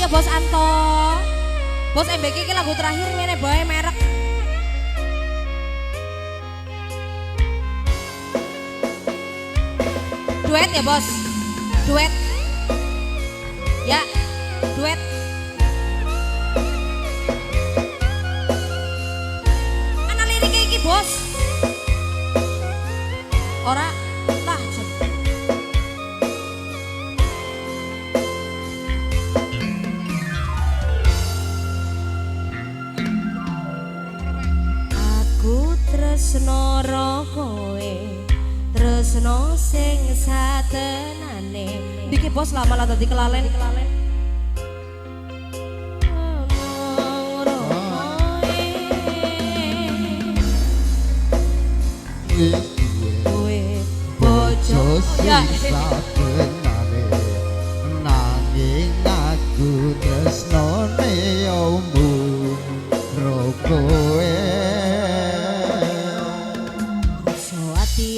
ya Bos Anto. Bos MBK iki lagu terakhir ngene bae merek. Duet ya Bos. Duet. Ya, duet. Ana liriknya iki Bos. Ora lah. Aku tresno ro kowe, tresno sing satenane. Iki Bos lah malah dadi kelalen. Kowe bojo sing satenane, nanging aku tresnone omu ro kowe.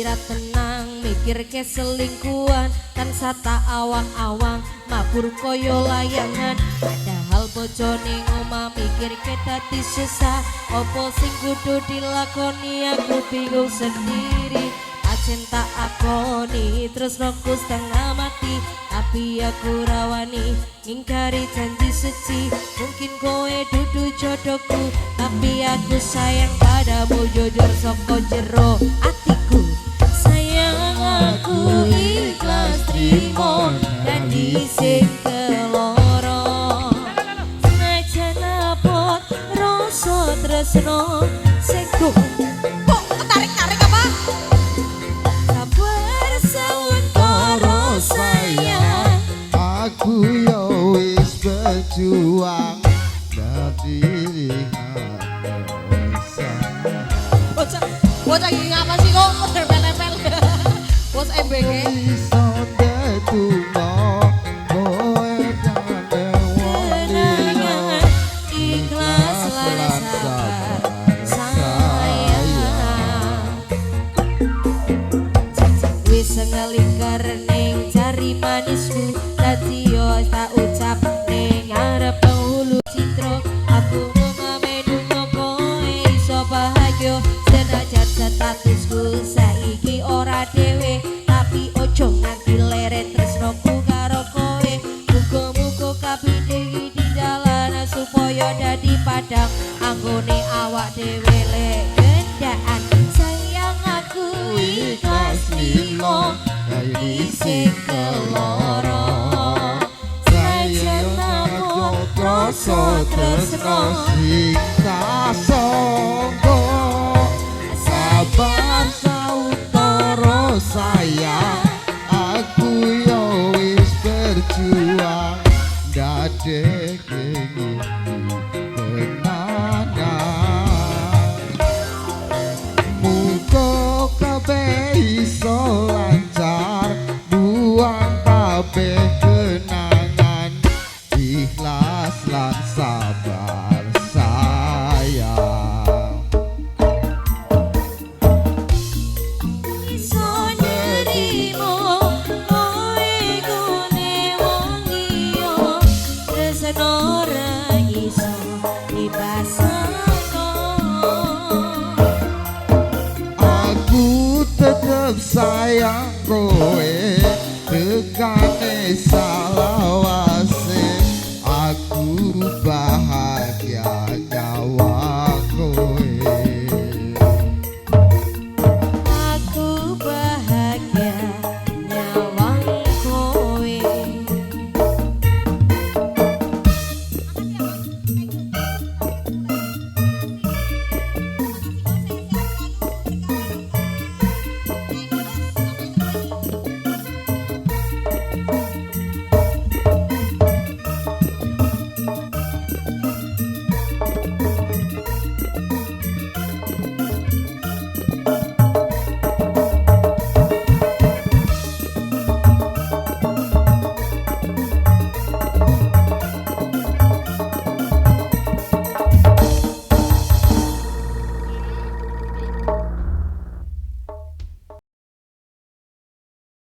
Tenang mikir ke selingkuhan tansah tak awang-awang mabur koyo layangan padahal bojone ngomah mikir ke dadi susah opo sing kudu dilakoni aku bingung sendiri ajen tak akoni terus roku setengah mati tapi aku rawani ngingkari janji suci mungkin kowe dudu jodohku tapi aku sayang padamu jujur soko jero atiku aku ikhlas trimo dadi sing keloro senajan apa rasa tresno sing kok tarik-tarik apa sabar sawetara sayang aku yo wis berjuang dadi bocah iki ngapa sih kok nempel-nempel Bos MBK iso detungo kowe jangan ikhlas lan sabar sayang wis ngelingkar ning jari manisku dadi yo tak ucap ning arep penghulu citra aku mengamenu kowe iso bahagia senajan statusku saiki ora dhewe tapi ojo nganti leret tresnoku karo kowe muga-muga kabeh di dalan supaya dadi padang anggone awak dhewe lek gendaan sayang aku ikhlas limo dadi sing keloro sayang aku rasa tresno sing kasongko sabar sautara sayang aku yo wis berjuang dadek ini kenangan muga kabeh iso lancar buang kabeh kenangan ikhlas lan sabar sayang sayang kowe tekane